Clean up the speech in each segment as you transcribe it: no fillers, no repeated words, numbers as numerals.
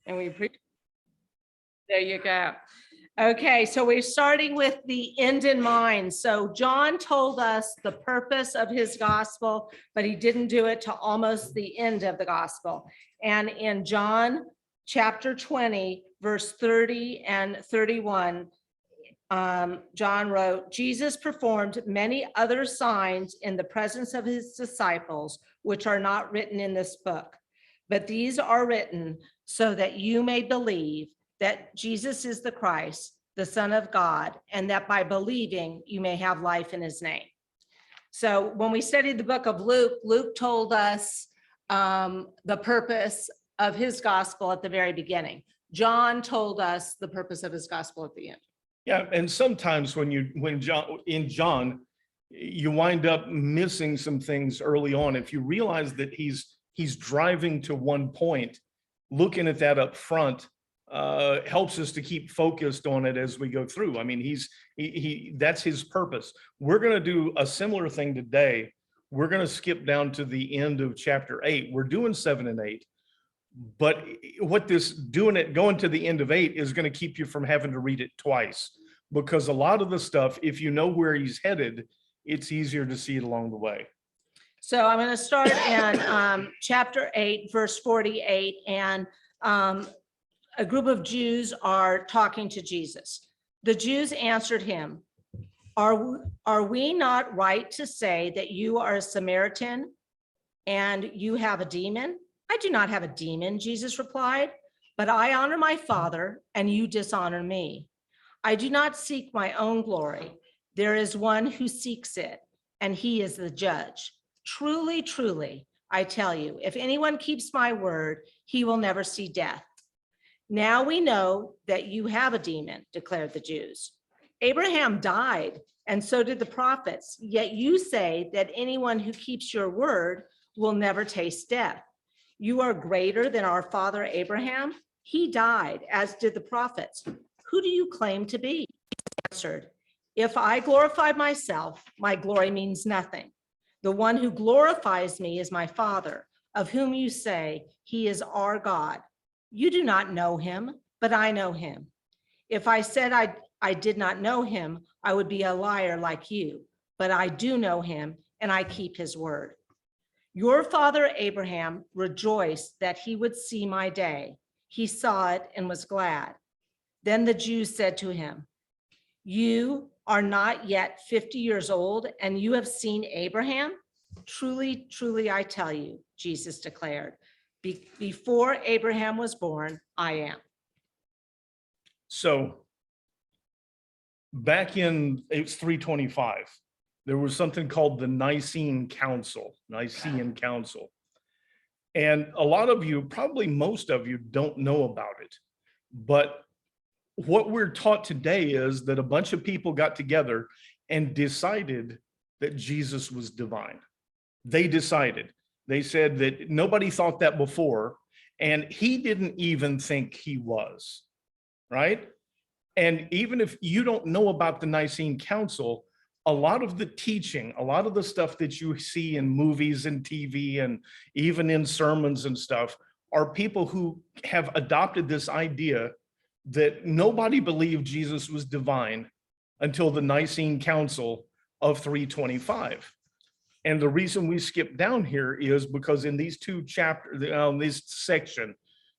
And we appreciate. There you go. Okay, so we're starting with the end in mind. So John told us the purpose of his gospel, but he didn't do it to almost the end of the gospel. And in John chapter 20, verse 30 and 31, John wrote, Jesus performed many other signs in the presence of his disciples, which are not written in this book. But these are written so that you may believe that Jesus is the Christ, the Son of God, and that by believing you may have life in his name. So when we studied the book of Luke, Luke told us the purpose of his gospel at the very beginning. John told us the purpose of his gospel at the end. Yeah, and sometimes when John, you wind up missing some things early on. If you realize that he's driving to one point, looking at that up front helps us to keep focused on it as we go through. I mean, that's his purpose. We're going to do a similar thing today. We're going to skip down to the end of chapter 8. We're doing 7 and 8. But what going to the end of 8 is going to keep you from having to read it twice, because a lot of the stuff, if you know where he's headed, it's easier to see it along the way. So I'm going to start in chapter 8, verse 48, and a group of Jews are talking to Jesus. The Jews answered him, are we not right to say that you are a Samaritan and you have a demon? I do not have a demon, Jesus replied, but I honor my Father and you dishonor me. I do not seek my own glory. There is one who seeks it, and he is the judge. Truly, truly, I tell you, if anyone keeps my word, he will never see death. Now we know that you have a demon, declared the Jews. Abraham died, and so did the prophets, yet you say that anyone who keeps your word will never taste death. You are greater than our father Abraham. He died, as did the prophets. Who do you claim to be? He answered, if I glorify myself, my glory means nothing. The one who glorifies me is my Father, of whom you say he is our God. You do not know him, but I know him. If I said I did not know him, I would be a liar like you, but I do know him and I keep his word. Your father Abraham rejoiced that he would see my day. He saw it and was glad. Then the Jews said to him, you are not yet 50 years old and you have seen Abraham? Truly, truly, I tell you, Jesus declared, before Abraham was born, I am. So back in, it's 325. There was something called the Nicene Council. And a lot of you, probably most of you, don't know about it. But what we're taught today is that a bunch of people got together and decided that Jesus was divine. They decided. They said that nobody thought that before, and he didn't even think he was, right? And even if you don't know about the Nicene Council, a lot of the teaching, a lot of the stuff that you see in movies and TV and even in sermons and stuff are people who have adopted this idea that nobody believed Jesus was divine until the Nicene Council of 325. And the reason we skip down here is because in these two chapters, this section,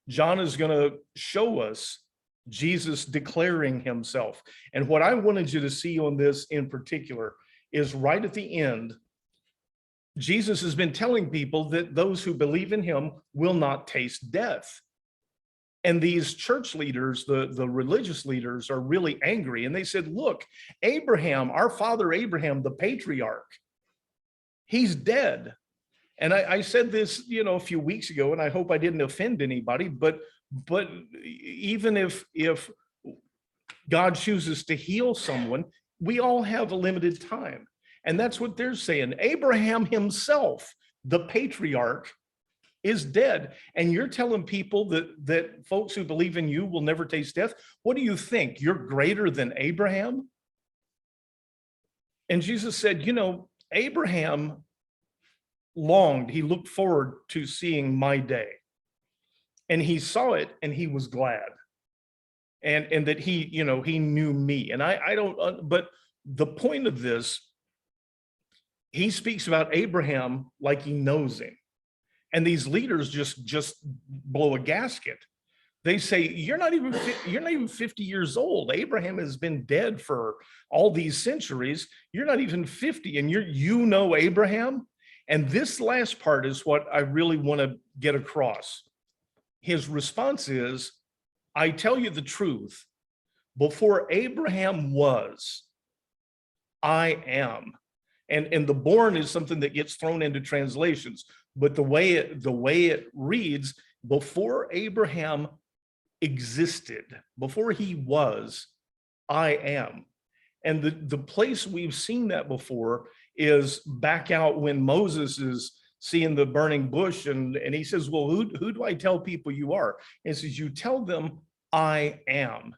John is going to show us Jesus declaring himself. And what I wanted you to see on this in particular is right at the end, Jesus has been telling people that those who believe in him will not taste death. And these church leaders, the religious leaders, are really angry. And they said, look, Abraham, our father Abraham, the patriarch, he's dead. And I said this, a few weeks ago, and I hope I didn't offend anybody, but even if God chooses to heal someone, we all have a limited time. And that's what they're saying. Abraham himself, the patriarch, is dead. And you're telling people that folks who believe in you will never taste death. What do you think? You're greater than Abraham? And Jesus said, Abraham longed, he looked forward to seeing my day. and he saw it and he was glad. And that he, he knew me. And I don't, but the point of this, he speaks about Abraham like he knows him. And these leaders just blow a gasket. They say, you're not even 50 years old. Abraham has been dead for all these centuries. You're not even 50 and you know Abraham. And this last part is what I really want to get across. His response is, I tell you the truth, before Abraham was, I am. And the born is something that gets thrown into translations, but the way it reads, before Abraham existed, before he was, I am. And the place we've seen that before is back out when Moses is seeing the burning bush, and he says, well, who do I tell people you are? And he says, you tell them I am.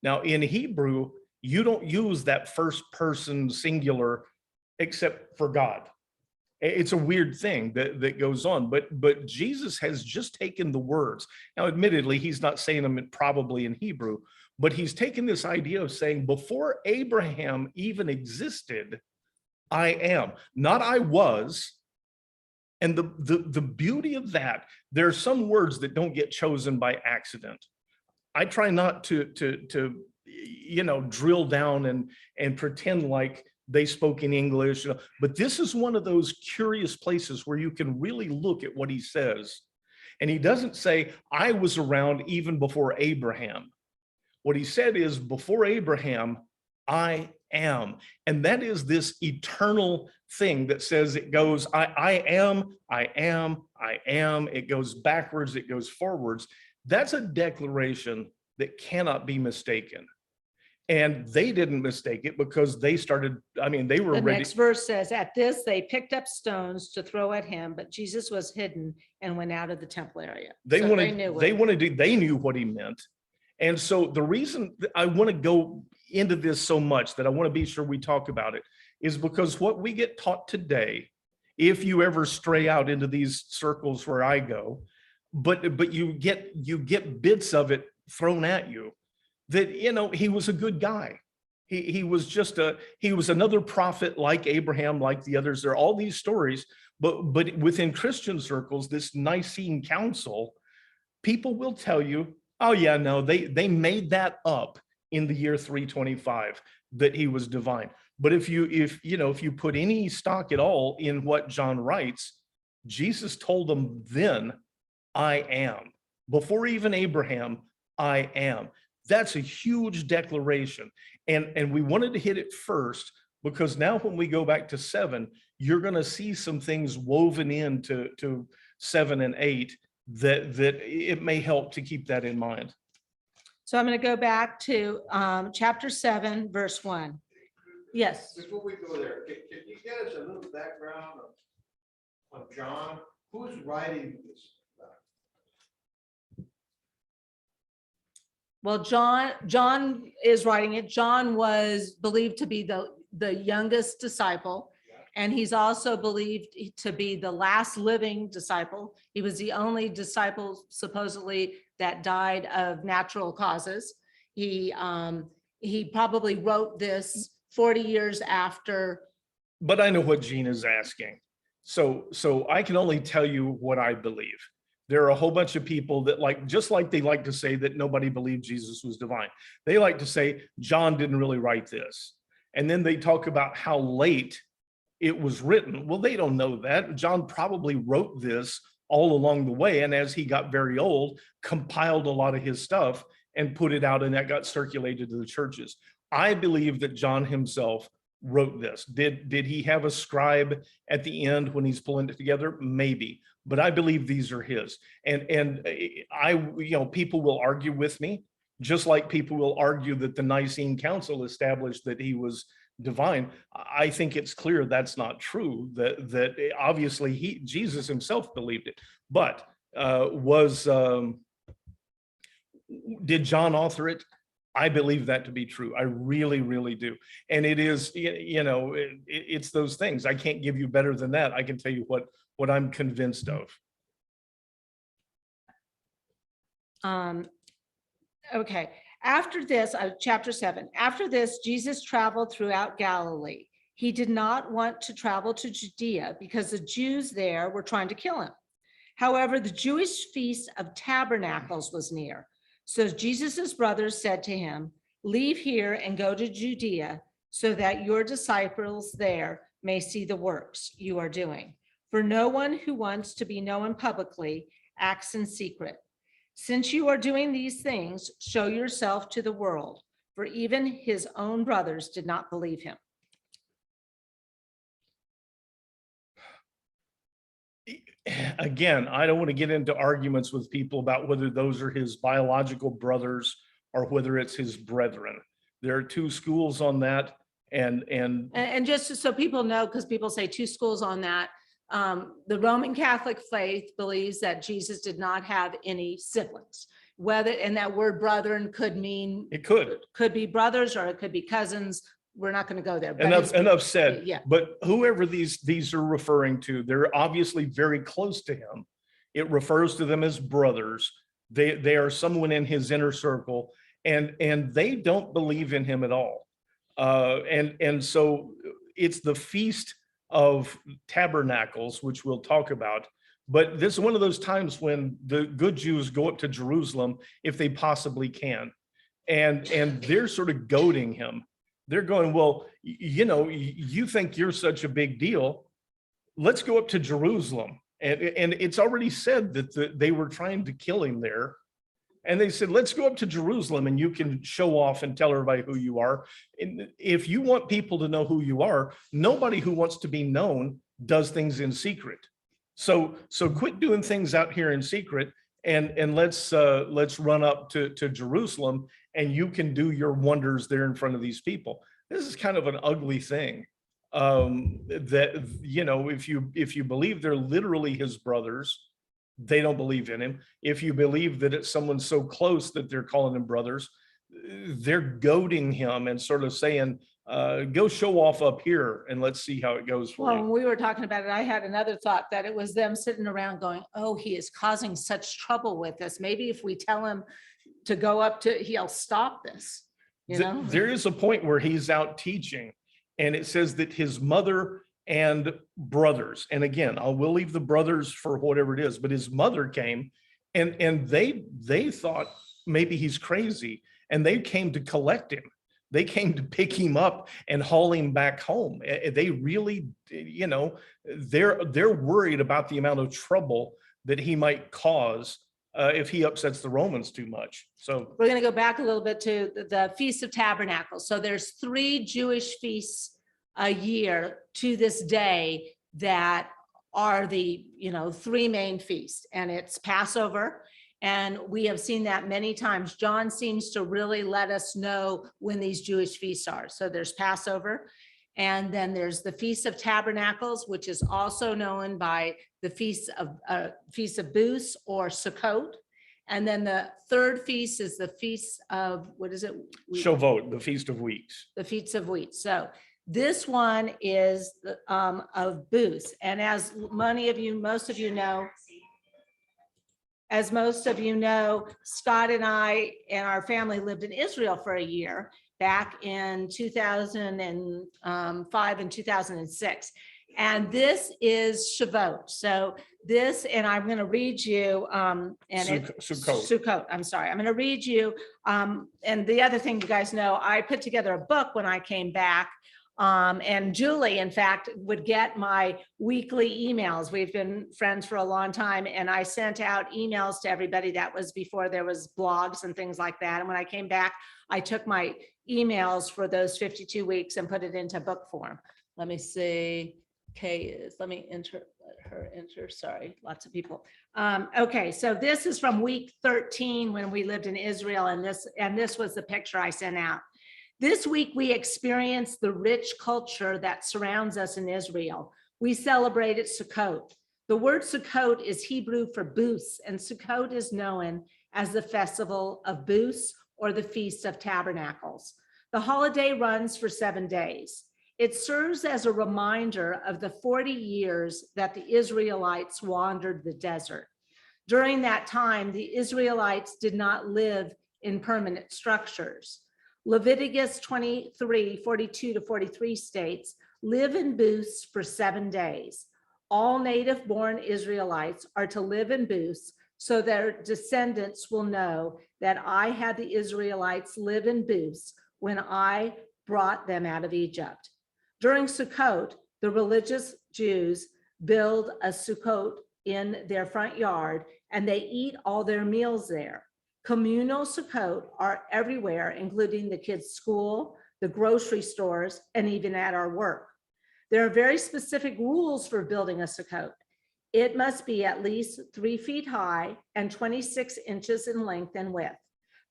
Now in Hebrew, you don't use that first person singular except for God. It's a weird thing that goes on, but Jesus has just taken the words. Now, admittedly, he's not saying them probably in Hebrew, but he's taken this idea of saying, before Abraham even existed, I am, not I was. And the beauty of that, there are some words that don't get chosen by accident. I try not to drill down and pretend like they spoke in English, but this is one of those curious places where you can really look at what he says. And he doesn't say, I was around even before Abraham. What he said is, before Abraham, I am. And that is this eternal thing that says, it goes, I am, I am, I am. It goes backwards, it goes forwards. That's a declaration that cannot be mistaken. And they didn't mistake it because they started, they were The ready. next verse says, at this, they picked up stones to throw at him, but Jesus was hidden and went out of the temple area. They So knew what he meant. And so the reason that I want to go into this so much, that I want to be sure we talk about it, is because what we get taught today, if you ever stray out into these circles where I go, but you get bits of it thrown at you, that, he was a good guy. He was another prophet like Abraham, like the others. There are all these stories, but within Christian circles, this Nicene Council, people will tell you, oh yeah, no, they made that up in the year 325, that he was divine. But if you put any stock at all in what John writes, Jesus told them then, I am. Before even Abraham, I am. That's a huge declaration. And we wanted to hit it first because now when we go back to 7, you're going to see some things woven into 7 and 8 that it may help to keep that in mind. So I'm going to go back to chapter 7, verse 1. Yes. Before we go there, can you get us a little background of John? Who's writing this? Well, John is writing it. John was believed to be the youngest disciple, and he's also believed to be the last living disciple. He was the only disciple supposedly that died of natural causes. He probably wrote this 40 years after. But I know what Gene is asking. So I can only tell you what I believe. There are a whole bunch of people that just like they like to say that nobody believed Jesus was divine. They like to say John didn't really write this. And then they talk about how late it was written. Well, they don't know that. John probably wrote this all along the way. And as he got very old, compiled a lot of his stuff and put it out, and that got circulated to the churches. I believe that John himself wrote this. Did he have a scribe at the end when he's pulling it together? Maybe. But I believe these are his. And people will argue with me, just like people will argue that the Nicene Council established that he was divine. I think it's clear that's not true, that obviously Jesus himself believed it. But did John author it? I believe that to be true. I really, really do. And it is, it's those things. I can't give you better than that. I can tell you what I'm convinced of. Okay, after this, chapter 7, after this, Jesus traveled throughout Galilee. He did not want to travel to Judea because the Jews there were trying to kill him. However, the Jewish feast of tabernacles was near. So Jesus's brothers said to him, leave here and go to Judea so that your disciples there may see the works you are doing. For no one who wants to be known publicly acts in secret. Since you are doing these things, show yourself to the world, for even his own brothers did not believe him. Again, I don't want to get into arguments with people about whether those are his biological brothers or whether it's his brethren. There are two schools on that, and just so people know, because people say two schools on that, the Roman Catholic faith believes that Jesus did not have any siblings. Whether, and that word brethren could mean, it could be brothers or it could be cousins. We're not going to go there. But enough said. Yeah. But whoever these are referring to, they're obviously very close to him. It refers to them as brothers. They are someone in his inner circle, and they don't believe in him at all. And so it's the Feast of Tabernacles, which we'll talk about. But this is one of those times when the good Jews go up to Jerusalem if they possibly can, and they're sort of goading him. They're going, well, you know, you think you're such a big deal. Let's go up to Jerusalem. And it's already said that they were trying to kill him there. And they said, let's go up to Jerusalem and you can show off and tell everybody who you are. And if you want people to know who you are, nobody who wants to be known does things in secret. So quit doing things out here in secret, and let's run up to Jerusalem, and you can do your wonders there in front of these people. This is kind of an ugly thing. That, you know, if you believe they're literally his brothers, they don't believe in him. If you believe that it's someone so close that they're calling them brothers, they're goading him and sort of saying, go show off up here and let's see how it goes for Well, you. when we were talking about it, I had another thought that it was them sitting around going, oh, he is causing such trouble with us. Maybe if we tell him to go up to, he'll stop this, you know? There is a point where he's out teaching, and it says that his mother and brothers, and again, I will leave the brothers for whatever it is, but his mother came, and they thought maybe he's crazy, and they came to collect him. They came to pick him up and haul him back home. They really, you know, they're worried about the amount of trouble that he might cause if he upsets the Romans too much. So We're going to go back a little bit to the Feast of Tabernacles. So there's 3 Jewish feasts a year to this day that are the, you know, 3 main feasts, and it's Passover. And we have seen that many times. John seems to really let us know when these Jewish feasts are. So there's Passover, and then there's the Feast of Tabernacles, which is also known by the Feast of Booths or Sukkot. And then the third feast is the Feast of, what is it? Shavuot, the Feast of Weeks. The Feast of Wheat. So this one is of Booths. And as most of you know, Scott and I and our family lived in Israel for a year back in 2005 and 2006. And this is Shavuot. So this, and I'm going to read you, Sukkot. I'm sorry. I'm going to read you. And the other thing you guys know, I put together a book when I came back. And Julie, in fact, would get my weekly emails. We've been friends for a long time, and I sent out emails to everybody. That was before there was blogs and things like that. And when I came back, I took my emails for those 52 weeks and put it into book form. Let me see. Let me let her enter. Sorry, lots of people. Okay, so this is from week 13 when we lived in Israel, and this was the picture I sent out. This week, we experienced the rich culture that surrounds us in Israel. We celebrated Sukkot. The word Sukkot is Hebrew for booths, and Sukkot is known as the Festival of Booths or the Feast of Tabernacles. The holiday runs for 7 days. It serves as a reminder of the 40 years that the Israelites wandered the desert. During that time, the Israelites did not live in permanent structures. Leviticus 23:42-43 states, live in booths for 7 days. All native-born Israelites are to live in booths so their descendants will know that I had the Israelites live in booths when I brought them out of Egypt. During Sukkot, the religious Jews build a Sukkot in their front yard and they eat all their meals there. Communal Sukkot are everywhere, including the kids' school, the grocery stores, and even at our work. There are very specific rules for building a Sukkot. It must be at least 3 feet high and 26 inches in length and width.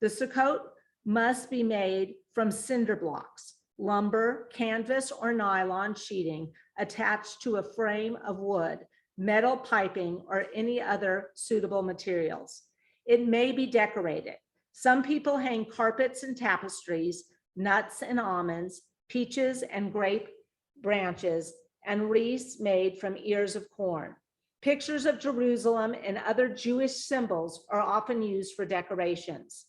The Sukkot must be made from cinder blocks, lumber, canvas, or nylon sheeting attached to a frame of wood, metal piping, or any other suitable materials. It may be decorated. Some people hang carpets and tapestries, nuts and almonds, peaches and grape branches, and wreaths made from ears of corn. Pictures of Jerusalem and other Jewish symbols are often used for decorations.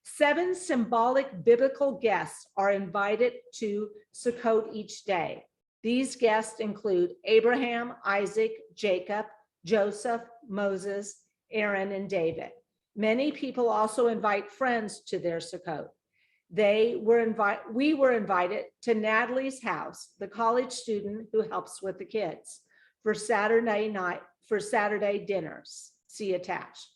7 symbolic biblical guests are invited to Sukkot each day. These guests include Abraham, Isaac, Jacob, Joseph, Moses, Aaron, and David. Many people also invite friends to their Sukkot. We were invited to Natalie's house, the college student who helps with the kids, for Saturday dinners. See attached.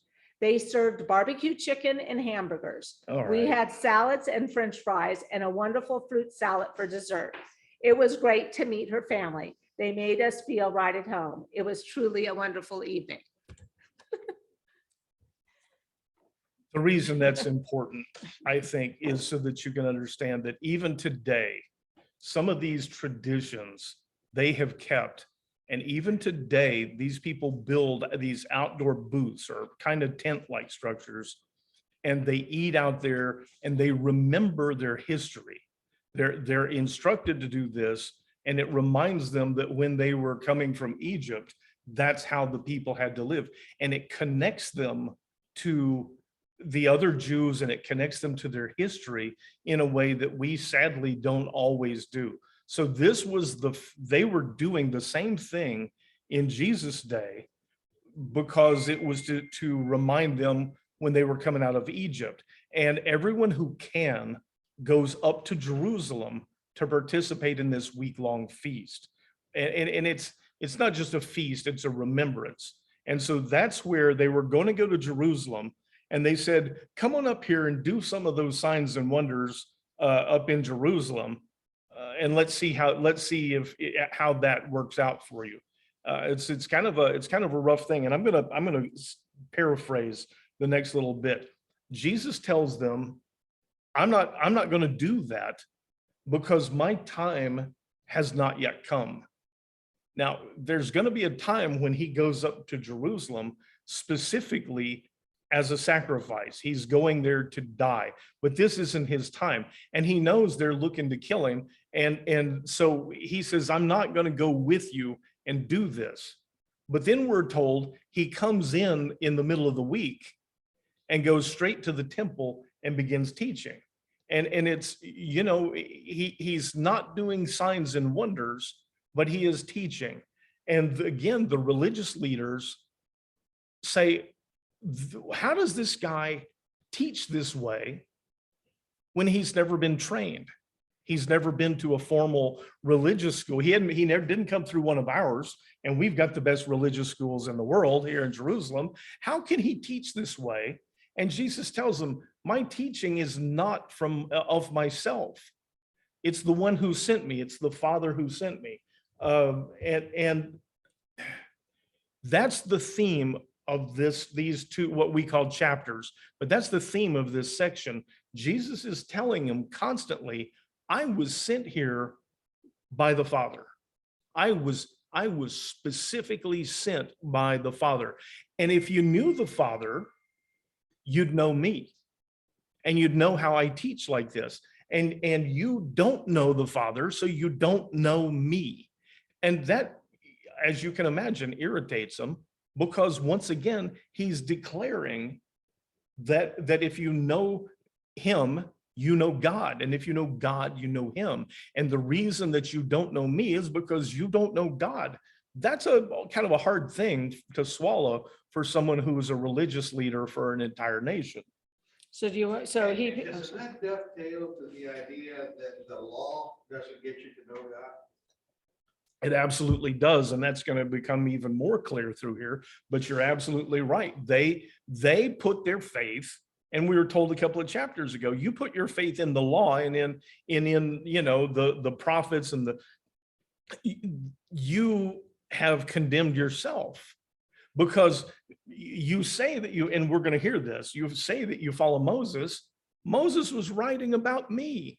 They served barbecue chicken and hamburgers. All We right. had salads and French fries and a wonderful fruit salad for dessert. It was great to meet her family. They made us feel right at home. It was truly a wonderful evening. The reason that's important, I think, is so that you can understand that even today, some of these traditions they have kept. And even today, these people build these outdoor booths or kind of tent-like structures, and they eat out there and they remember their history. They're instructed to do this, and it reminds them that when they were coming from Egypt, that's how the people had to live. And it connects them to the other Jews, and it connects them to their history in a way that we sadly don't always do. So this was they were doing the same thing in Jesus' day because it was to remind them when they were coming out of Egypt. And everyone who can goes up to Jerusalem to participate in this week-long feast. And it's not just a feast, it's a remembrance. And so that's where they were going to go to Jerusalem. And they said, come on up here and do some of those signs and wonders up in Jerusalem. And let's see how that works out for you. It's kind of a rough thing. And I'm gonna paraphrase the next little bit. Jesus tells them, I'm not going to do that because my time has not yet come. Now, there's going to be a time when he goes up to Jerusalem specifically as a sacrifice. He's going there to die, but this isn't his time. And he knows they're looking to kill him. And so he says, I'm not going to go with you and do this. But then we're told he comes in the middle of the week and goes straight to the temple and begins teaching. And it's, he's not doing signs and wonders, but he is teaching. And again, the religious leaders say, how does this guy teach this way when he's never been trained? He's never been to a formal religious school. He didn't come through one of ours, and we've got the best religious schools in the world here in Jerusalem. How can he teach this way? And Jesus tells him, my teaching is not of myself. It's the one who sent me. It's the Father who sent me. And that's the theme of these two, what we call chapters, but that's the theme of this section. Jesus is telling him constantly, I was sent here by the Father. I was specifically sent by the Father. And if you knew the Father, you'd know me, and you'd know how I teach like this. And you don't know the Father, so you don't know me. And that, as you can imagine, irritates them. because once again, he's declaring that if you know him, you know God. And if you know God, you know him. And the reason that you don't know me is because you don't know God. That's a kind of a hard thing to swallow for someone who is a religious leader for an entire nation. So do you, so he, And doesn't that dovetail to the idea that the law doesn't get you to know God? It absolutely does. And that's going to become even more clear through here. But you're absolutely right. They put their faith, and we were told a couple of chapters ago, you put your faith in the law and in you know, the prophets and you have condemned yourself, because you say that you, and we're going to hear this, you say that you follow Moses. Moses was writing about me.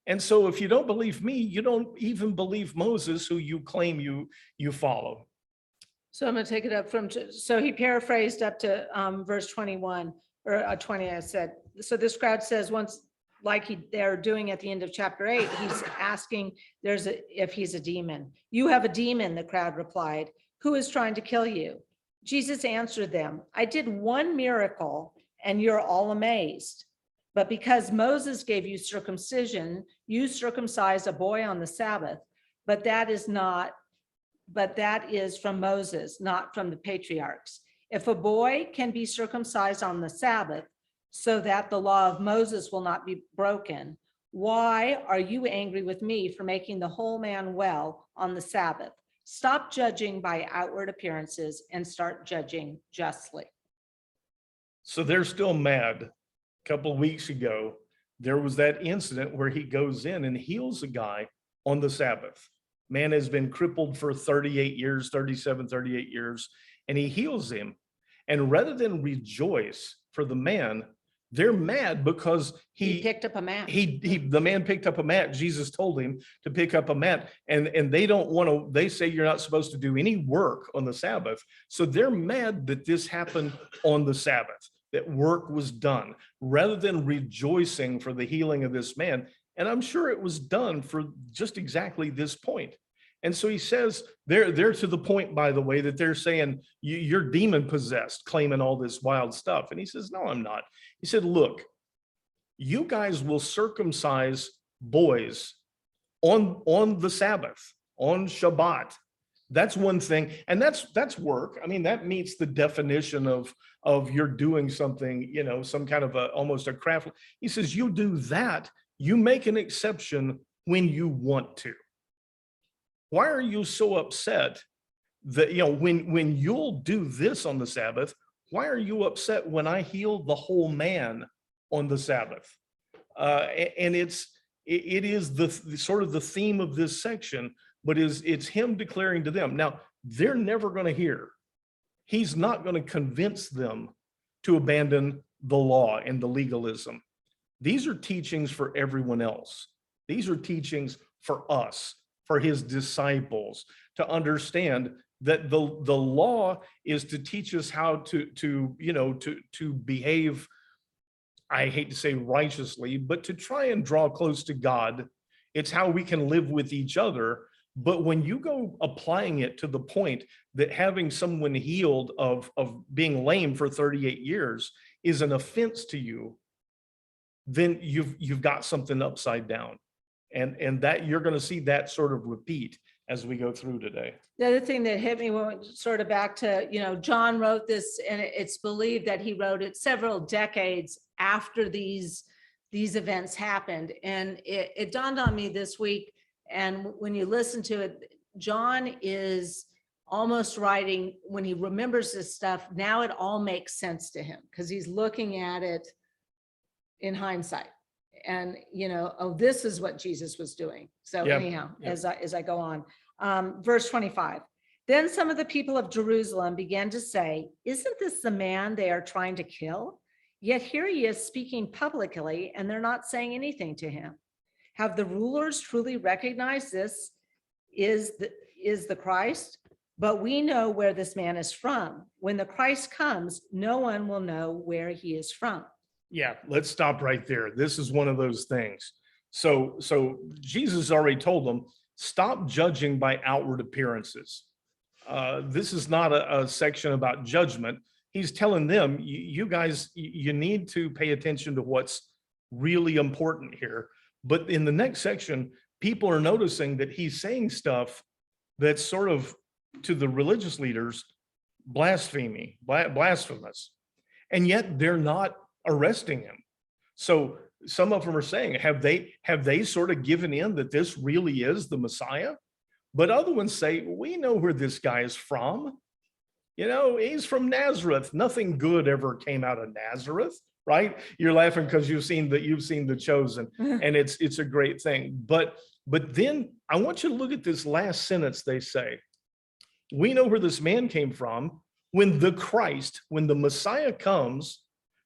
And so if you don't believe me, you don't even believe Moses, who you claim you follow. so I'm gonna take it up from, so he paraphrased up to verse 21 or 20, I said. So this crowd says once, like they're doing at the end of chapter 8, he's asking if he's a demon. You have a demon, the crowd replied. Who is trying to kill you? Jesus answered them, I did one miracle and you're all amazed. But because Moses gave you circumcision, you circumcise a boy on the Sabbath, but that is from Moses, not from the patriarchs. If a boy can be circumcised on the Sabbath so that the law of Moses will not be broken, why are you angry with me for making the whole man well on the Sabbath? Stop judging by outward appearances and start judging justly. So they're still mad. A couple of weeks ago, there was that incident where he goes in and heals a guy on the Sabbath. Man has been crippled for 38 years, 37, 38 years, and he heals him. And rather than rejoice for the man, they're mad because He picked up a mat. the man picked up a mat. Jesus told him to pick up a mat, and they don't want to, they say you're not supposed to do any work on the Sabbath. So they're mad that this happened on the Sabbath, that work was done, rather than rejoicing for the healing of this man. And I'm sure it was done for just exactly this point. And so he says, they're to the point, by the way, that they're saying, you're demon possessed, claiming all this wild stuff. And he says, no, I'm not. He said, look, you guys will circumcise boys on the Sabbath, on Shabbat. That's one thing. And that's work. I mean, that meets the definition of you're doing something, you know, some kind of almost a craft. He says, you do that. You make an exception when you want to. Why are you so upset that, you know, when you'll do this on the Sabbath, why are you upset when I heal the whole man on the Sabbath? And it is the sort of the theme of this section, but it's him declaring to them. Now, they're never going to hear. He's not going to convince them to abandon the law and the legalism. These are teachings for everyone else. These are teachings for us, for his disciples, to understand that the law is to teach us how to behave, I hate to say righteously, but to try and draw close to God. It's how we can live with each other. But when you go applying it to the point that having someone healed of being lame for 38 years is an offense to you, then you've got something upside down. And that you're going to see that sort of repeat as we go through today. The other thing that hit me when sort of back to, you know, John wrote this, and it's believed that he wrote it several decades after these events happened. And it dawned on me this week, and when you listen to it, John is almost writing, when he remembers this stuff, now it all makes sense to him because he's looking at it in hindsight. And, you know, oh, this is what Jesus was doing. So Yep. anyhow, Yep. as I go on, verse 25, then some of the people of Jerusalem began to say, isn't this the man they are trying to kill? Yet here he is speaking publicly and they're not saying anything to him. Have the rulers truly recognized this is the Christ? But we know where this man is from. When the Christ comes, no one will know where he is from. Yeah, let's stop right there. This is one of those things. So Jesus already told them, stop judging by outward appearances. This is not a section about judgment. He's telling them, you guys, you need to pay attention to what's really important here. But in the next section, people are noticing that he's saying stuff that's sort of, to the religious leaders, blasphemous. And yet they're not arresting him. So some of them are saying, have they sort of given in that this really is the Messiah? But other ones say, we know where this guy is from. You know, he's from Nazareth. Nothing good ever came out of Nazareth, right? You're laughing because you've seen The Chosen, and it's a great thing. But then I want you to look at this last sentence. They say, we know where this man came from. When the Christ, when the Messiah comes,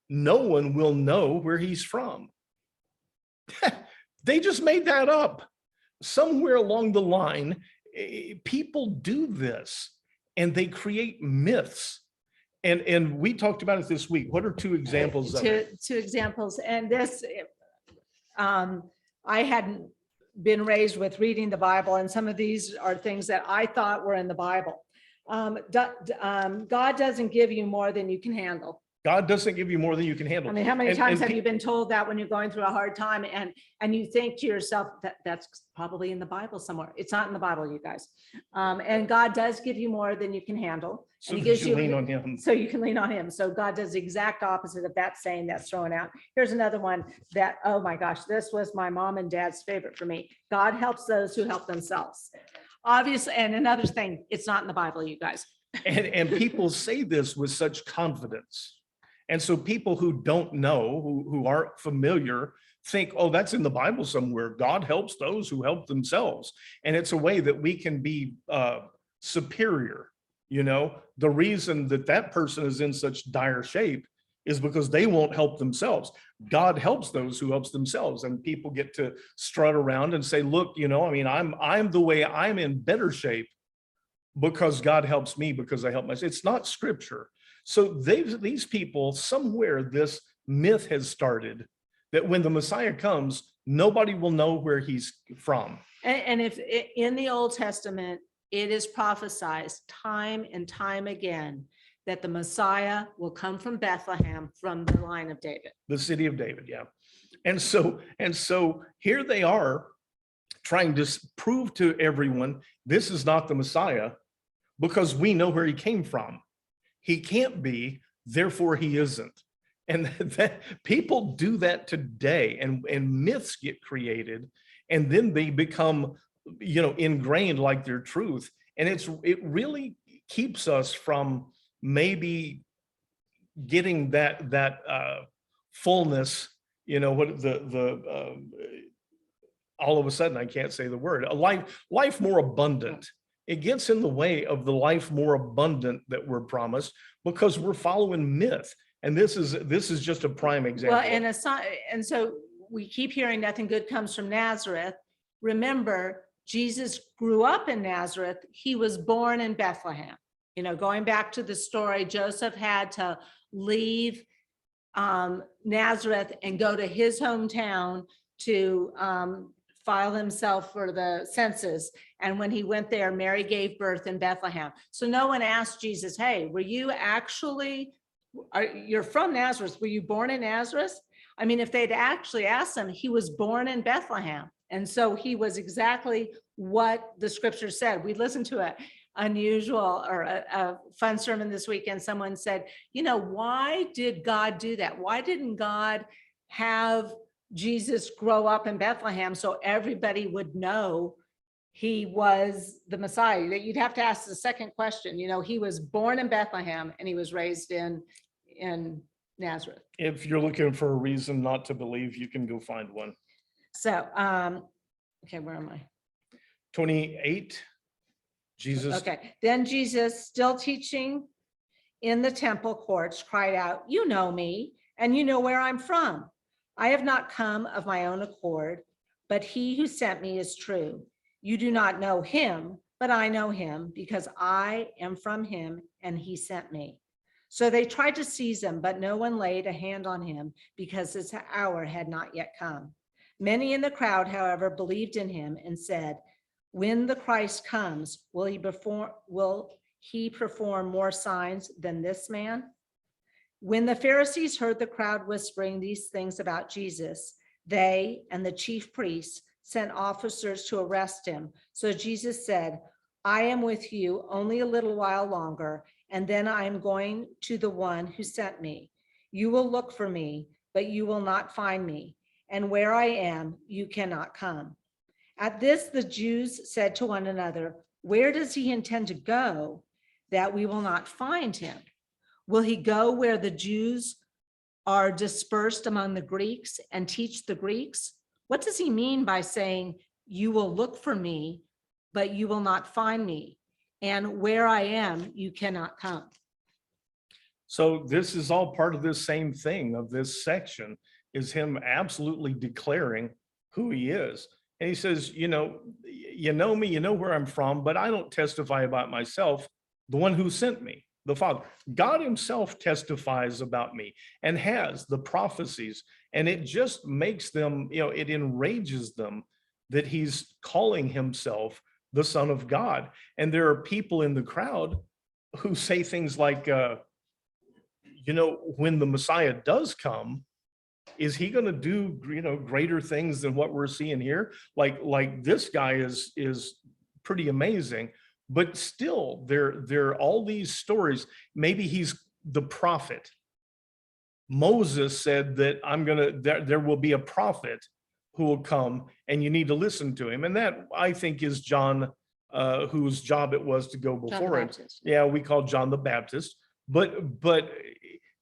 no one will know where he's from. They just made that up. Somewhere along the line, people do this and they create myths. And we talked about it this week. What are two examples of it? Two examples. And this, I hadn't been raised with reading the Bible, and some of these are things that I thought were in the Bible. God doesn't give you more than you can handle. God doesn't give you more than you can handle. I mean, how many times and have you been told that when you're going through a hard time, and you think to yourself that that's probably in the Bible somewhere? It's not in the Bible, you guys. And God does give you more than you can handle. So And he that gives you lean on him. So you can lean on him. So God does the exact opposite of that saying that's thrown out. Here's another one that, oh my gosh, this was my mom and dad's favorite for me. God helps those who help themselves. Obviously, and another thing, it's not in the Bible, you guys. And people say this with such confidence. And so people who don't know, who aren't familiar, think, oh, that's in the Bible somewhere. God helps those who help themselves. And it's a way that we can be superior. You know, the reason that person is in such dire shape is because they won't help themselves. God helps those who helps themselves. And people get to strut around and say, look, you know, I mean, I'm the way I'm in better shape because God helps me because I help myself. It's not scripture. So these people, somewhere this myth has started that when the Messiah comes, nobody will know where he's from. And if in the Old Testament, it is prophesied time and time again that the Messiah will come from Bethlehem, from the line of David. The city of David, yeah. And so here they are trying to prove to everyone, this is not the Messiah because we know where he came from. He can't be, therefore he isn't. And that people do that today, and myths get created, and then they become, you know, ingrained like their truth. And it really keeps us from maybe getting that fullness, you know, what all of a sudden, I can't say the word, a life more abundant. It gets in the way of the life more abundant that we're promised because we're following myth. And this is just a prime example. Well, and so we keep hearing nothing good comes from Nazareth. Remember, Jesus grew up in Nazareth. He was born in Bethlehem. You know, going back to the story, Joseph had to leave Nazareth and go to his hometown to file himself for the census. And when he went there, Mary gave birth in Bethlehem. So no one asked Jesus, hey, were you actually, you're from Nazareth, were you born in Nazareth? I mean, if they'd actually asked him, he was born in Bethlehem. And so he was exactly what the scripture said. We listened to an unusual or a fun sermon this weekend. Someone said, you know, why did God do that? Why didn't God have Jesus grow up in Bethlehem so everybody would know he was the Messiah? You'd have to ask the second question. You know, he was born in Bethlehem and he was raised in Nazareth. If you're looking for a reason not to believe, you can go find one. So, okay, where am I? 28, Jesus. Okay, then Jesus, still teaching in the temple courts, cried out, you know me, and you know where I'm from. I have not come of my own accord, but he who sent me is true. You do not know him, but I know him because I am from him and he sent me. So they tried to seize him, but no one laid a hand on him because his hour had not yet come. Many in the crowd, however, believed in him and said, when the Christ comes, will he perform more signs than this man? When the Pharisees heard the crowd whispering these things about Jesus, they and the chief priests sent officers to arrest him. So Jesus said, I am with you only a little while longer, and then I am going to the one who sent me. You will look for me, but you will not find me. And where I am, you cannot come. At this, the Jews said to one another, where does he intend to go that we will not find him? Will he go where the Jews are dispersed among the Greeks and teach the Greeks? What does he mean by saying, you will look for me, but you will not find me? And where I am, you cannot come. So this is all part of this same thing of this section, is him absolutely declaring who he is. And he says, you know me, you know where I'm from, but I don't testify about myself. The one who sent me, the Father, God himself testifies about me and has the prophecies. And it just makes them, it enrages them that he's calling himself the Son of God. And there are people in the crowd who say things like, when the Messiah does come, is he going to do, greater things than what we're seeing here? Like this guy is pretty amazing, but still there are all these stories. Maybe he's the prophet. Moses said that there will be a prophet who will come and you need to listen to him. And that, I think, is John, whose job it was to go before him. Yeah, we call John the Baptist, but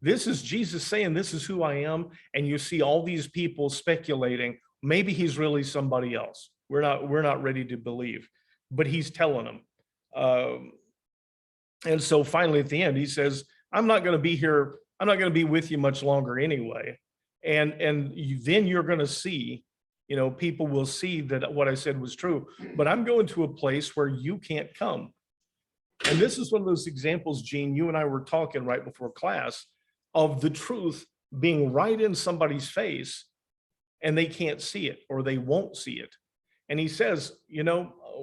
this is Jesus saying, this is who I am. And you see all these people speculating, maybe he's really somebody else. We're not ready to believe, but he's telling them. And so finally at the end, he says, I'm not going to be here. I'm not going to be with you much longer anyway. And then you're going to see, people will see that what I said was true, but I'm going to a place where you can't come. And this is one of those examples, Gene, you and I were talking right before class, of the truth being right in somebody's face and they can't see it or they won't see it. And he says,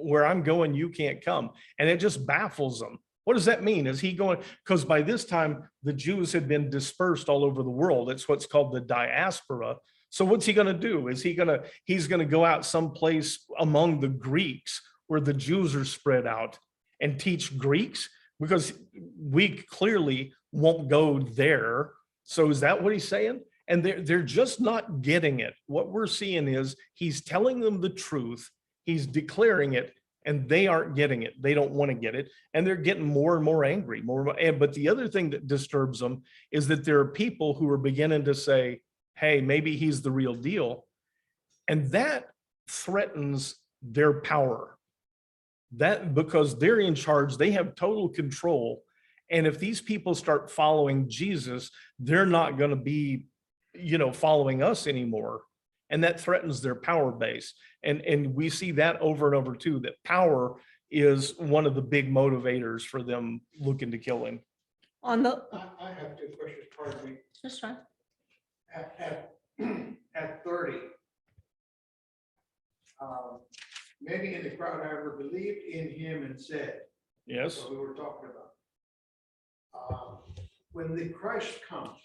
where I'm going, you can't come. And it just baffles them. What does that mean? Is he going? Because by this time, the Jews had been dispersed all over the world. It's what's called the diaspora. So what's he going to do? He's going to go out someplace among the Greeks where the Jews are spread out and teach Greeks? Because we clearly won't go there. So is that what he's saying? And they're just not getting it. What we're seeing is he's telling them the truth. He's declaring it, and they aren't getting it. They don't want to get it. And they're getting more and more angry, but the other thing that disturbs them is that there are people who are beginning to say, hey, maybe he's the real deal. And that threatens their power. That because they're in charge, they have total control. And if these people start following Jesus, they're not going to be, following us anymore. And that threatens their power base. And we see that over and over too, that power is one of the big motivators for them looking to kill him. I have two questions, pardon me. That's fine. At 30, many in the crowd, however, believed in him and said, Yes. what we were talking about. When the Christ comes,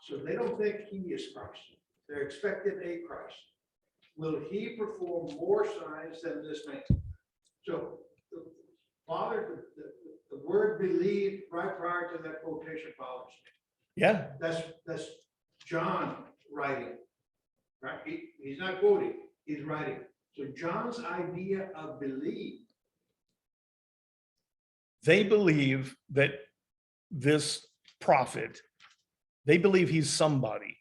so they don't think he is Christ. They're expecting a Christ. Will he perform more signs than this man? So the Father, the word believe right prior to that quotation follows. Yeah. That's John writing, right? He's not quoting, he's writing. So John's idea of believe. They believe that this prophet, they believe he's somebody.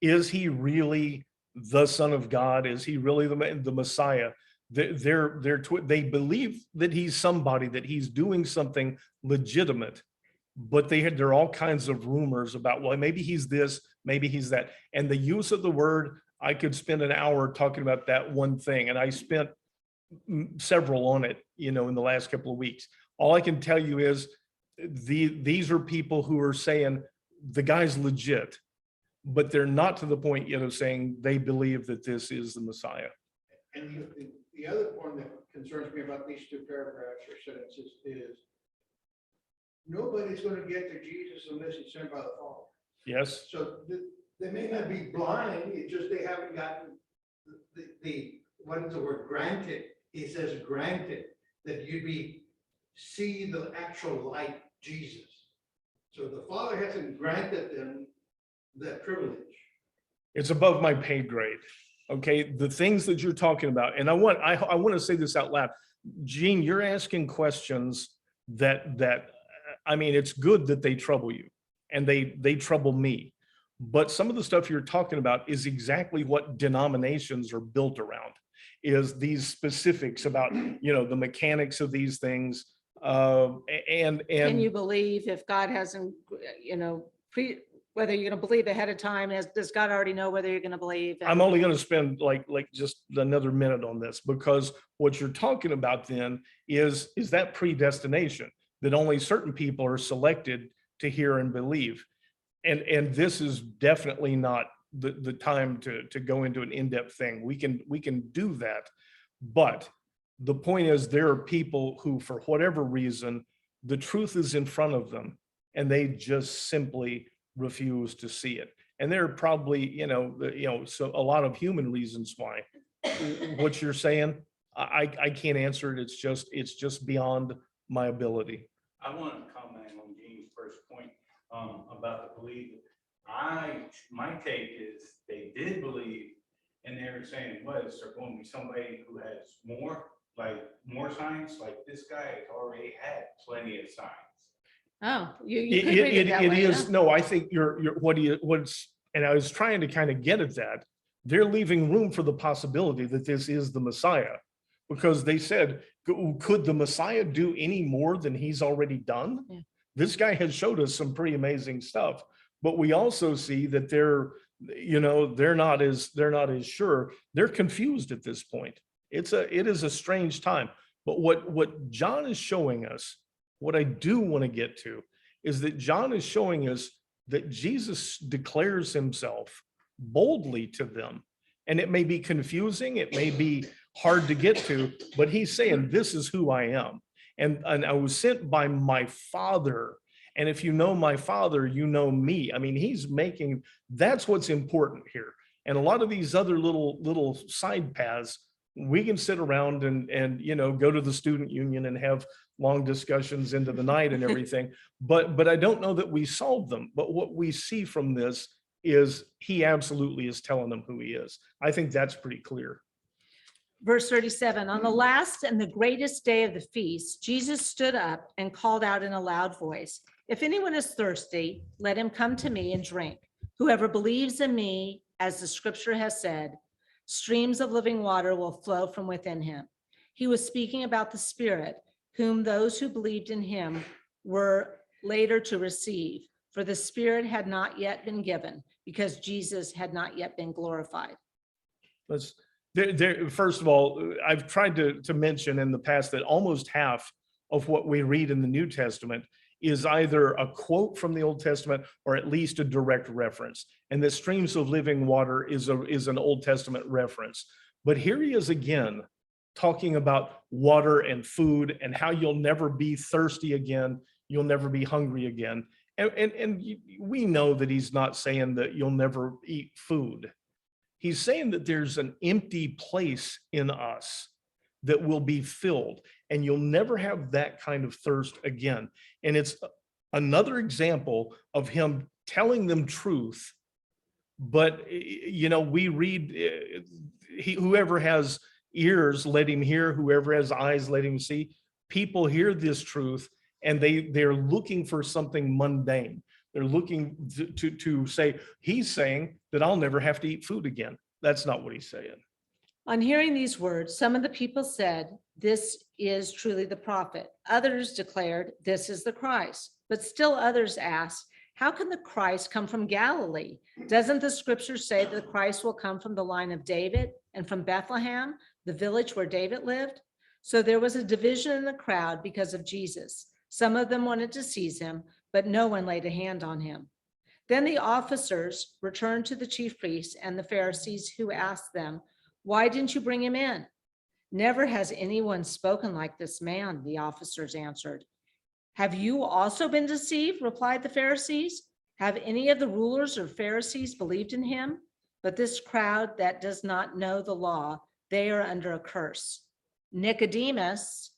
Is he really the Son of God? Is he really the Messiah? They believe that he's somebody, that he's doing something legitimate, but there are all kinds of rumors about, well, maybe he's this, maybe he's that. And the use of the word, I could spend an hour talking about that one thing. And I spent several on it, in the last couple of weeks. All I can tell you is these are people who are saying the guy's legit, but they're not to the point yet of saying they believe that this is the Messiah. And the other one that concerns me about these two paragraphs or sentences is nobody's going to get to Jesus unless he's sent by the Father. Yes, So they may not be blind, it's just they haven't gotten what is the word, granted. He says granted, that you see the actual light, Jesus. So the Father hasn't granted them that privilege. it's above my pay grade. Okay, the things that you're talking about, and I want to say this out loud. Gene, you're asking questions that I mean, it's good that they trouble you, and they trouble me. But some of the stuff you're talking about is exactly what denominations are built around, is these specifics about, the mechanics of these things. Can you And believe if God hasn't, whether you're going to believe ahead of time, does God already know whether you're going to believe? I'm only going to spend like just another minute on this, because what you're talking about then is that predestination, that only certain people are selected to hear and believe. And this is definitely not the time to go into an in-depth thing. We can do that. But the point is, there are people who, for whatever reason, the truth is in front of them and they just simply refuse to see it. And there are probably, so a lot of human reasons why. What you're saying, I can't answer it. It's just beyond my ability. I want to comment on Gene's first point about the belief. My take is they did believe, and they were saying, well, is there going to be somebody who has more signs? Like this guy has already had plenty of signs. Oh, you could read it that way, is, yeah. no, I think what's, and I was trying to kind of get at that. They're leaving room for the possibility that this is the Messiah, because they said, could the Messiah do any more than he's already done? Yeah. This guy has showed us some pretty amazing stuff, but we also see that they're not as sure. They're confused at this point. It is a strange time. But what John is showing us, what I do want to get to, is that John is showing us that Jesus declares himself boldly to them. And it may be confusing, it may be hard to get to, but he's saying, this is who I am. And I was sent by my Father. And if you know my Father, you know me. I mean, that's what's important here. And a lot of these other little side paths, we can sit around and go to the student union and have long discussions into the night and everything. But I don't know that we solve them. But what we see from this is he absolutely is telling them who he is. I think that's pretty clear. Verse 37, on the last and the greatest day of the feast, Jesus stood up and called out in a loud voice, if anyone is thirsty, let him come to me and drink. Whoever believes in me, as the scripture has said, streams of living water will flow from within him. He was speaking about the Spirit, whom those who believed in him were later to receive, for the Spirit had not yet been given, because Jesus had not yet been glorified. First of all, I've tried to mention in the past that almost half of what we read in the New Testament is either a quote from the Old Testament or at least a direct reference. And the streams of living water is an Old Testament reference. But here he is again, talking about water and food and how you'll never be thirsty again. You'll never be hungry again. And we know that he's not saying that you'll never eat food. He's saying that there's an empty place in us that will be filled, and you'll never have that kind of thirst again. And it's another example of him telling them truth. But, we read, whoever has ears, let him hear. Whoever has eyes, let him see. People hear this truth, and they're looking for something mundane. They're looking to say, he's saying that I'll never have to eat food again. That's not what he's saying. On hearing these words, some of the people said, this is truly the prophet. Others declared, this is the Christ. But still others asked, how can the Christ come from Galilee? Doesn't the scripture say that the Christ will come from the line of David and from Bethlehem, the village where David lived? So there was a division in the crowd because of Jesus. Some of them wanted to seize him, but no one laid a hand on him. Then the officers returned to the chief priests and the Pharisees, who asked them, why didn't you bring him in? Never has anyone spoken like this man, the officers answered. Have you also been deceived? Replied the Pharisees. Have any of the rulers or Pharisees believed in him? But this crowd that does not know the law, they are under a curse. Nicodemus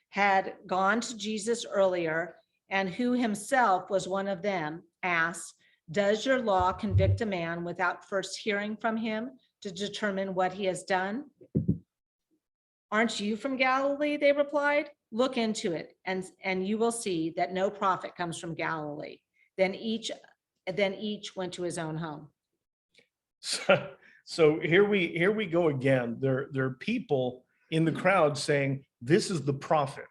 had gone to Jesus earlier, and who himself was one of them, asked, does your law convict a man without first hearing from him to determine what he has done? Aren't you from Galilee? They replied. Look into it, and you will see that no prophet comes from Galilee. Then each went to his own home. So here we go again. There are people in the crowd saying, this is the prophet.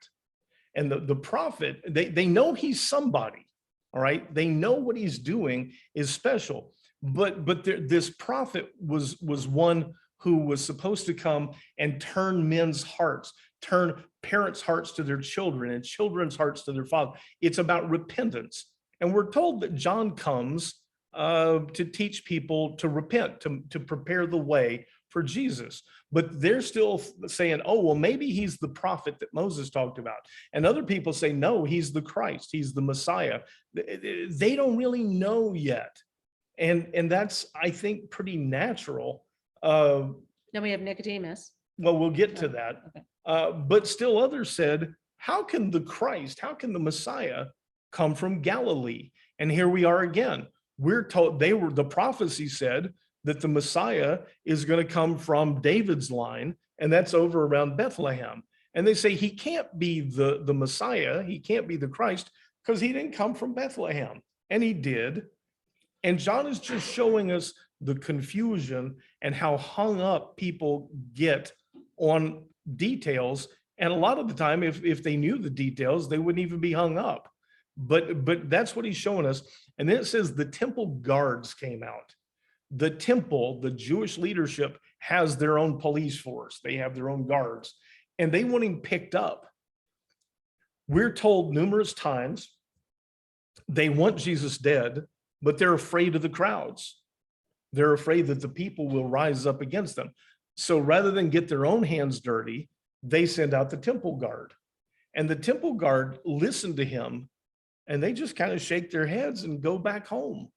And the prophet, they know he's somebody, all right? They know what he's doing is special. But this prophet was one who was supposed to come and turn men's hearts, turn parents' hearts to their children and children's hearts to their father. It's about repentance. And we're told that John comes to teach people to repent, to prepare the way for Jesus. But they're still saying, oh, well, maybe he's the prophet that Moses talked about. And other people say, no, he's the Christ, he's the Messiah. They don't really know yet. And that's, I think, pretty natural. Then we have Nicodemus. Well, we'll get to that. Okay. But still others said, how can the Christ, how can the Messiah come from Galilee? And here we are again. We're told the prophecy said that the Messiah is going to come from David's line, and that's over around Bethlehem. And they say he can't be the Messiah, he can't be the Christ, because he didn't come from Bethlehem. And he did. And John is just showing us the confusion and how hung up people get on details. And a lot of the time, if they knew the details, they wouldn't even be hung up. But that's what he's showing us. And then it says the temple guards came out. The temple, the Jewish leadership, has their own police force. They have their own guards, and they want him picked up. We're told numerous times they want Jesus dead, but they're afraid of the crowds. They're afraid that the people will rise up against them. So rather than get their own hands dirty, they send out the temple guard. And the temple guard listened to him, and they just kind of shake their heads and go back home.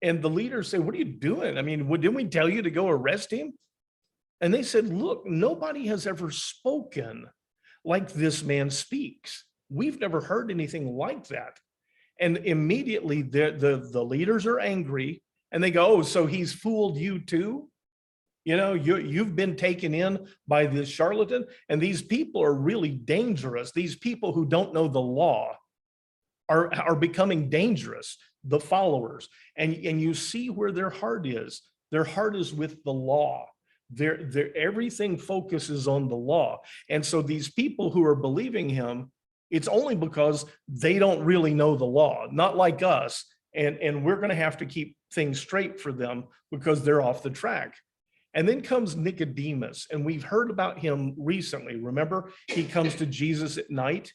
And the leaders say, what are you doing? I mean, didn't we tell you to go arrest him? And they said, look, nobody has ever spoken like this man speaks. We've never heard anything like that. And immediately the leaders are angry, and they go, oh, so he's fooled you too? You know, you've been taken in by this charlatan, and these people are really dangerous. These people who don't know the law are becoming dangerous, the followers. And you see where their heart is. Their heart is with the law. Everything focuses on the law. And so these people who are believing him, it's only because they don't really know the law, not like us. And we're going to have to keep things straight for them because they're off the track. And then comes Nicodemus, and we've heard about him recently. Remember, he comes to Jesus at night.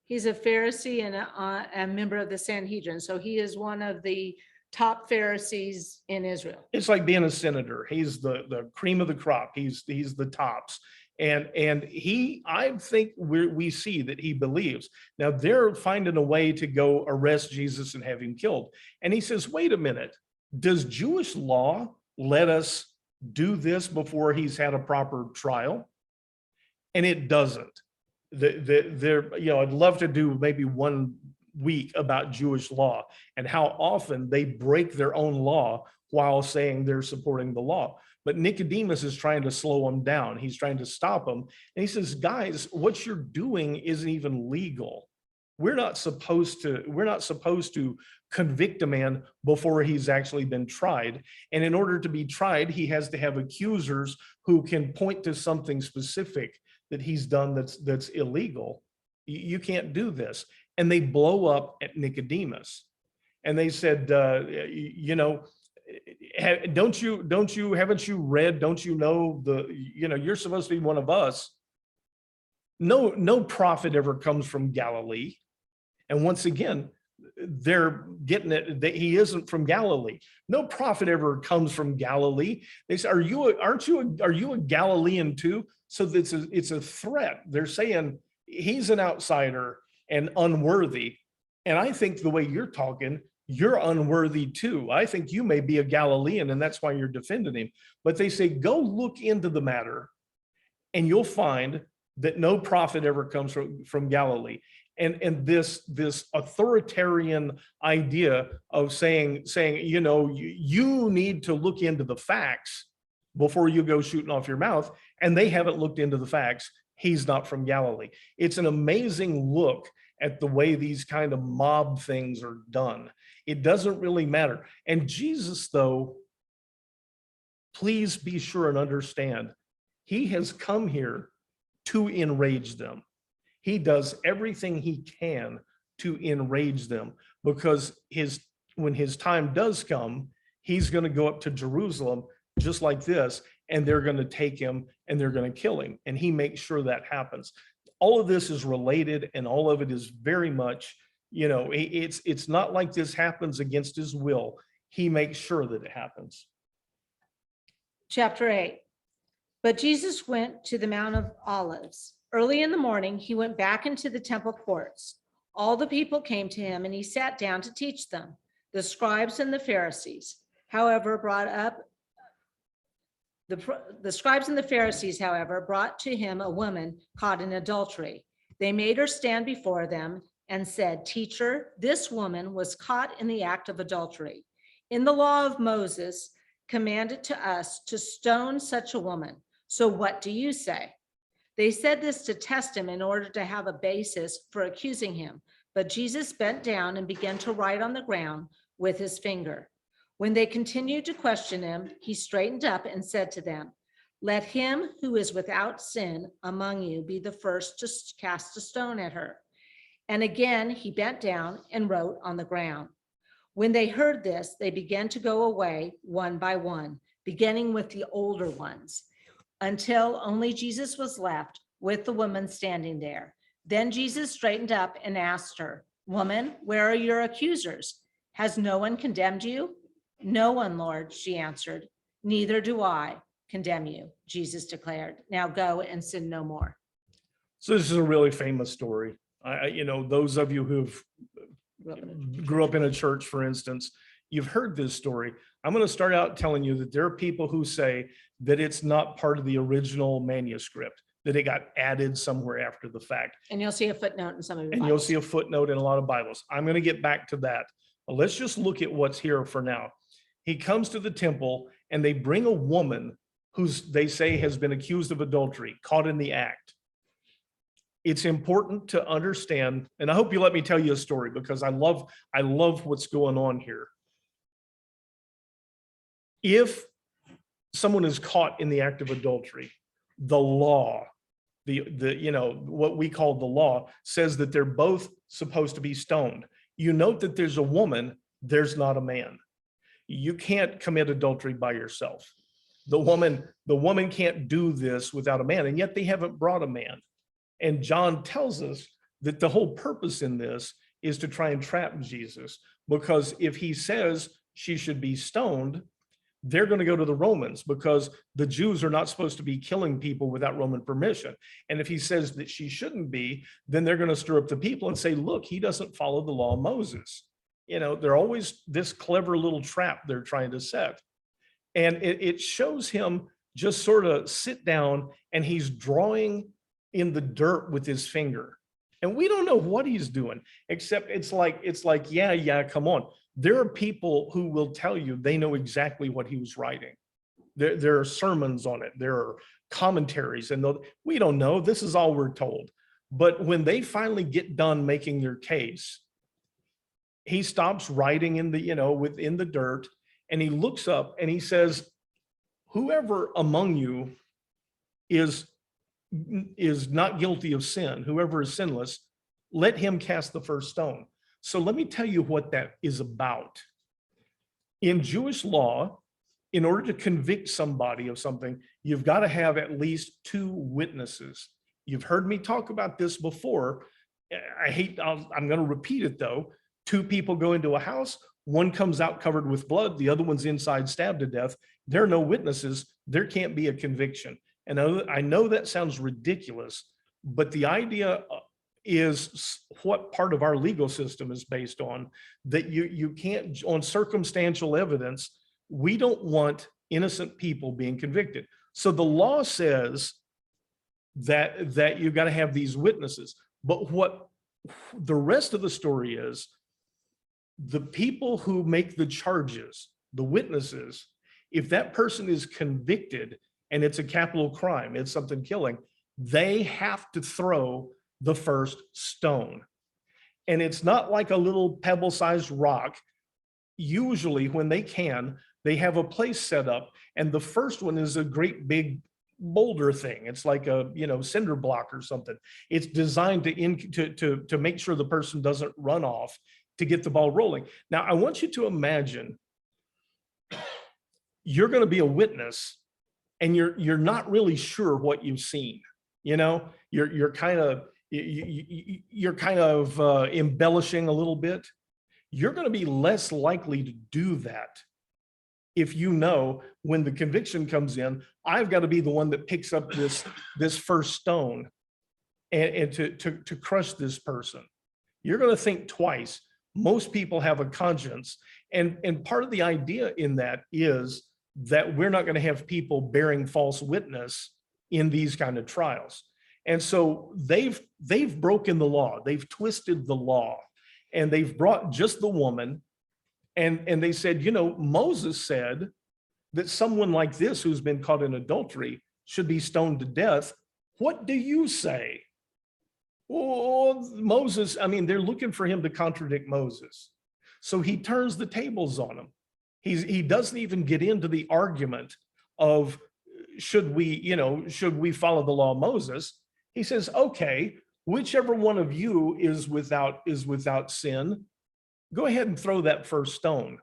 He's a Pharisee and a member of the Sanhedrin. So he is one of the top Pharisees in Israel. It's like being a senator. He's the cream of the crop. He's the tops. And I think we see that he believes. Now they're finding a way to go arrest Jesus and have him killed. And he says, wait a minute, does Jewish law let us do this before he's had a proper trial? And it doesn't. I'd love to do maybe 1 week about Jewish law and how often they break their own law while saying they're supporting the law. But Nicodemus is trying to slow them down. He's trying to stop them. And he says, guys, what you're doing isn't even legal. We're not supposed to convict a man before he's actually been tried. And in order to be tried, he has to have accusers who can point to something specific that he's done that's illegal. You can't do this. And they blow up at Nicodemus. And they said, haven't you read, don't you know you're supposed to be one of us. No prophet ever comes from Galilee. And once again, they're getting it that he isn't from Galilee. No prophet ever comes from Galilee. They say, are you a Galilean too? So it's a threat. They're saying he's an outsider. and unworthy. And I think the way you're talking, you're unworthy too. I think you may be a Galilean and that's why you're defending him. But they say, go look into the matter and you'll find that no prophet ever comes from Galilee. And this authoritarian idea of saying, you need to look into the facts before you go shooting off your mouth. And they haven't looked into the facts. He's not from Galilee. It's an amazing look at the way these kind of mob things are done. It doesn't really matter. And Jesus, though, please be sure and understand, he has come here to enrage them. He does everything he can to enrage them because when his time does come, he's going to go up to Jerusalem just like this, and they're going to take him and they're going to kill him. And he makes sure that happens. All of this is related and all of it is very much, it's not like this happens against his will. He makes sure that it happens. Chapter 8. But Jesus went to the Mount of Olives. Early in the morning, he went back into the temple courts. All the people came to him and he sat down to teach them. The scribes and the Pharisees, however, brought to him a woman caught in adultery. They made her stand before them and said, "Teacher, this woman was caught in the act of adultery. In the law of Moses commanded to us to stone such a woman. So what do you say?" They said this to test him in order to have a basis for accusing him. But Jesus bent down and began to write on the ground with his finger. When they continued to question him, he straightened up and said to them, "Let him who is without sin among you be the first to cast a stone at her." And again, he bent down and wrote on the ground. When they heard this, they began to go away one by one, beginning with the older ones, until only Jesus was left with the woman standing there. Then Jesus straightened up and asked her, "Woman, where are your accusers? Has no one condemned you?" "No one, Lord," she answered. "Neither do I condemn you," Jesus declared. "Now go and sin no more." So this is a really famous story. Those of you who've grew up in a church, for instance, you've heard this story. I'm going to start out telling you that there are people who say that it's not part of the original manuscript, that it got added somewhere after the fact. And you'll see a footnote in some of your And you'll Bibles. see a footnote in a lot of Bibles. I'm going to get back to that. But let's just look at what's here for now. He comes to the temple and they bring a woman who's, they say, has been accused of adultery, caught in the act. It's important to understand, and I hope you let me tell you a story because I love what's going on here. If someone is caught in the act of adultery, the law, what we call the law, says that they're both supposed to be stoned. You note that there's a woman, there's not a man. You can't commit adultery by yourself. The woman can't do this without a man, and yet they haven't brought a man. And John tells us that the whole purpose in this is to try and trap Jesus, because if he says she should be stoned, they're going to go to the Romans because the Jews are not supposed to be killing people without Roman permission. And if he says that she shouldn't be, then they're going to stir up the people and say, look, he doesn't follow the law of Moses. They're always this clever little trap they're trying to set. And it shows him just sort of sit down and he's drawing in the dirt with his finger. And we don't know what he's doing, except it's like, yeah, come on. There are people who will tell you they know exactly what he was writing. There are sermons on it. There are commentaries, and we don't know. This is all we're told. But when they finally get done making their case, he stops writing in within the dirt, and he looks up and he says, "Whoever among you is not guilty of sin, whoever is sinless, let him cast the first stone." So let me tell you what that is about. In Jewish law, in order to convict somebody of something, you've got to have at least two witnesses. You've heard me talk about this before. I'm going to repeat it though. Two people go into a house, one comes out covered with blood, the other one's inside stabbed to death. There are no witnesses. There can't be a conviction. And I know that sounds ridiculous, but the idea what part of our legal system is based on, that you can't, on circumstantial evidence, we don't want innocent people being convicted. So the law says that you got to have these witnesses. But what the rest of the story is, the people who make the charges, the witnesses, if that person is convicted and it's a capital crime, it's something killing, they have to throw the first stone. And it's not like a little pebble-sized rock. Usually when they can, they have a place set up, and the first one is a great big boulder thing. It's like a, cinder block or something. It's designed to make sure the person doesn't run off, to get the ball rolling. Now, I want you to imagine you're going to be a witness and you're not really sure what you've seen. You're kind of embellishing a little bit. You're going to be less likely to do that if you know when the conviction comes in, I've got to be the one that picks up this first stone and to crush this person. You're going to think twice. Most people have a conscience, and part of the idea in that is that we're not going to have people bearing false witness in these kind of trials. And so they've broken the law, they've twisted the law, and they've brought just the woman. And they said, Moses said that someone like this who's been caught in adultery should be stoned to death. What do you say? Oh, Moses, they're looking for him to contradict Moses. So he turns the tables on him. He doesn't even get into the argument of should we follow the law of Moses? He says, okay, whichever one of you is without sin, go ahead and throw that first stone.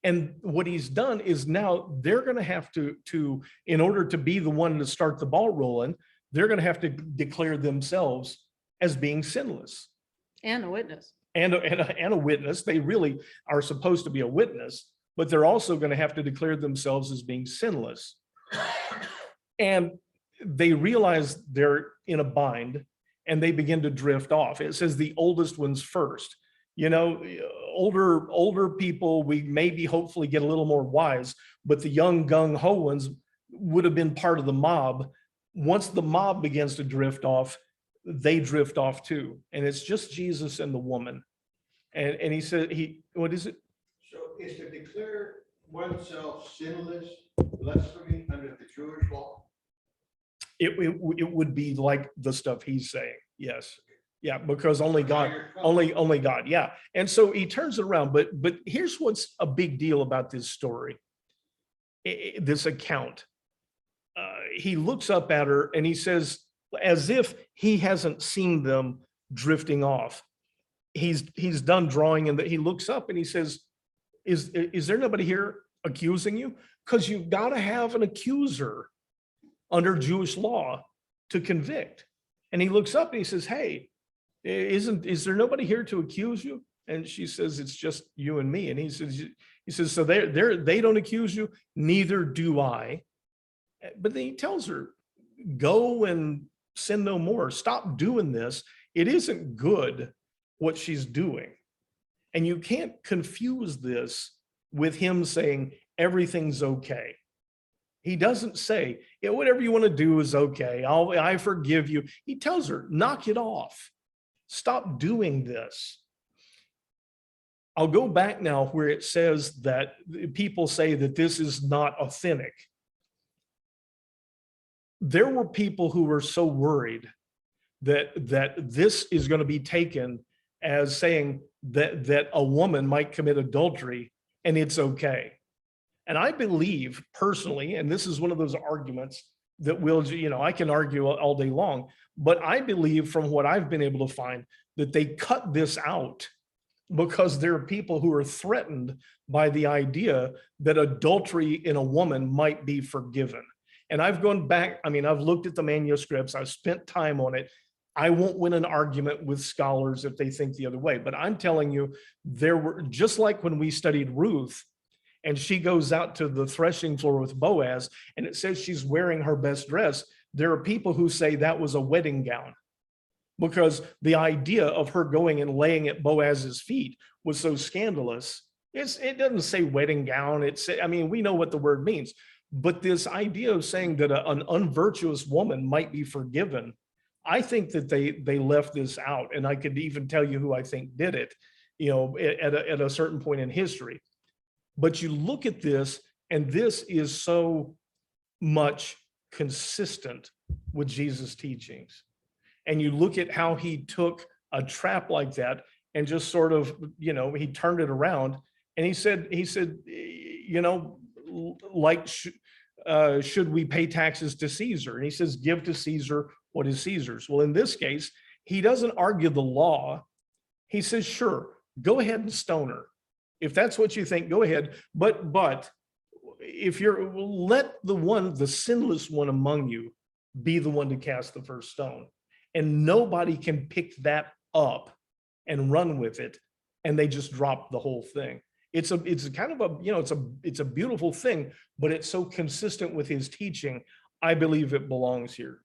And what he's done is now they're going to have to, in order to be the one to start the ball rolling, they're going to have to declare themselves as being sinless. And a witness. And a witness. They really are supposed to be a witness, but they're also going to have to declare themselves as being sinless. And they realize they're in a bind and they begin to drift off. It says the oldest ones first. Older people, we maybe hopefully get a little more wise, but the young gung-ho ones would have been part of the mob. Once the mob begins to drift off, they drift off too. And it's just Jesus and the woman. And he said, what is it? So is to declare oneself sinless blasphemy under the Jewish law? It would be like the stuff he's saying. Yes. Yeah, because only God, only God. Yeah. And so he turns it around. But here's what's a big deal about this story, this account. He looks up at her and he says, as if he hasn't seen them drifting off. He's done drawing, and he looks up and he says, is there nobody here accusing you? Because you've got to have an accuser under Jewish law to convict. And he looks up and he says, hey, is there nobody here to accuse you? And she says, it's just you and me. And he says, so they don't accuse you, neither do I. But then he tells her, go and sin no more. Stop doing this. It isn't good what she's doing. And you can't confuse this with him saying everything's okay. He doesn't say, yeah, whatever you want to do is okay. I forgive you. He tells her, knock it off. Stop doing this. I'll go back now where it says that people say that this is not authentic. There were people who were so worried that this is going to be taken as saying that a woman might commit adultery and it's okay. And I believe personally, and this is one of those arguments that I can argue all day long, but I believe from what I've been able to find that they cut this out because there are people who are threatened by the idea that adultery in a woman might be forgiven. And I've gone back, I've looked at the manuscripts, I've spent time on it. I won't win an argument with scholars if they think the other way, but I'm telling you, there were, just like when we studied Ruth, and she goes out to the threshing floor with Boaz, and it says she's wearing her best dress. There are people who say that was a wedding gown. because the idea of her going and laying at Boaz's feet was so scandalous. It doesn't say wedding gown. I mean, we know what the word means, but this idea of saying that an unvirtuous woman might be forgiven, I think that they left this out, and I could even tell you who I think did it, at a certain point in history. But you look at this, and this is so much consistent with Jesus' teachings. And you look at how he took a trap like that and just sort of, he turned it around, and he said, like, should we pay taxes to Caesar? And he says, give to Caesar what is Caesar's. Well, in this case, he doesn't argue the law. He says, sure, go ahead and stone her. If that's what you think, go ahead. But if let the sinless one among you be the one to cast the first stone. And nobody can pick that up and run with it. And they just drop the whole thing. It's kind of it's a beautiful thing, but it's so consistent with his teaching. I believe it belongs here.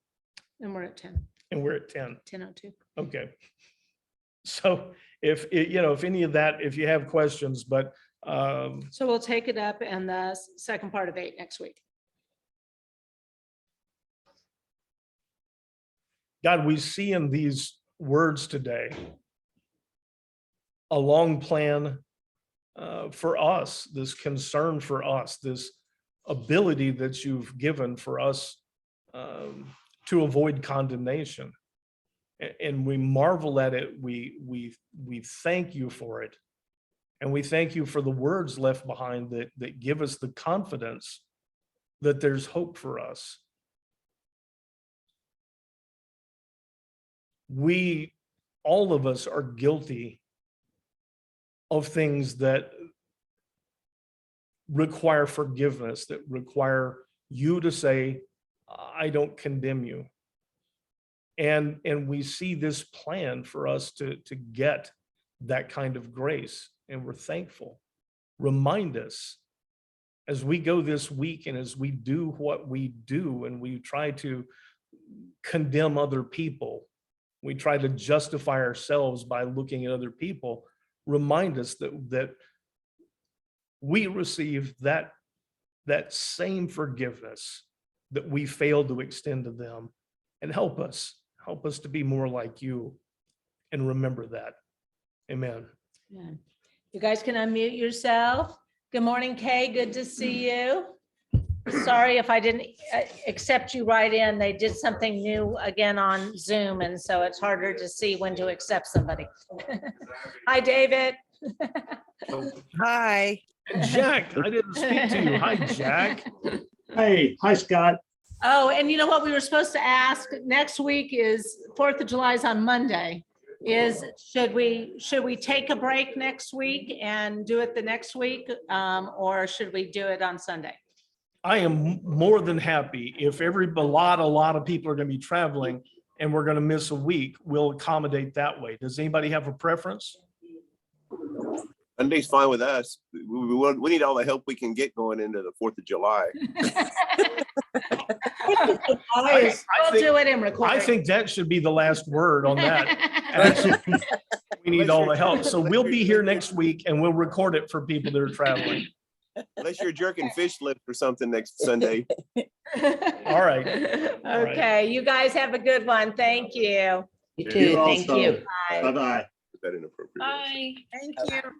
And we're at 10, And we're at 10. 10:02. Okay. So if any of that, if you have questions, but So we'll take it up in the second part of 8 next week. God, we see in these words today a long plan for us, this concern for us, this ability that you've given for us to avoid condemnation. And we marvel at it. We thank you for it. And we thank you for the words left behind that give us the confidence that there's hope for us. All of us are guilty of things that require forgiveness, that require you to say, I don't condemn you. And we see this plan for us to get that kind of grace, and we're thankful. Remind us as we go this week and as we do what we do and we try to condemn other people, we try to justify ourselves by looking at other people, remind us that we receive that same forgiveness that we failed to extend to them, and help us to be more like you, and remember that. Amen. Yeah. You guys can unmute yourself. Good morning, Kay. Good to see you. Sorry if I didn't accept you right in. They did something new again on Zoom, and so it's harder to see when to accept somebody. Hi, David. Hi. And Jack, I didn't speak to you. Hi, Jack. Hey, hi, Scott. Oh, and you know what we were supposed to ask? Next week is 4th of July is on Monday. Should we take a break next week and do it the next week? Or should we do it on Sunday? I am more than happy if a lot of people are going to be traveling and we're going to miss a week, we'll accommodate that way. Does anybody have a preference? Sunday's fine with us. We need all the help we can get going into the 4th of July. We'll do it in recording. I think that should be the last word on that. We need all the help. So we'll be here next week and we'll record it for people that are traveling. Unless you're jerking fish lips or something next Sunday. All right. Okay, you guys have a good one. Thank you. You too. Thank also. you. Bye. Bye-bye. Is that inappropriate? Bye. Thank you.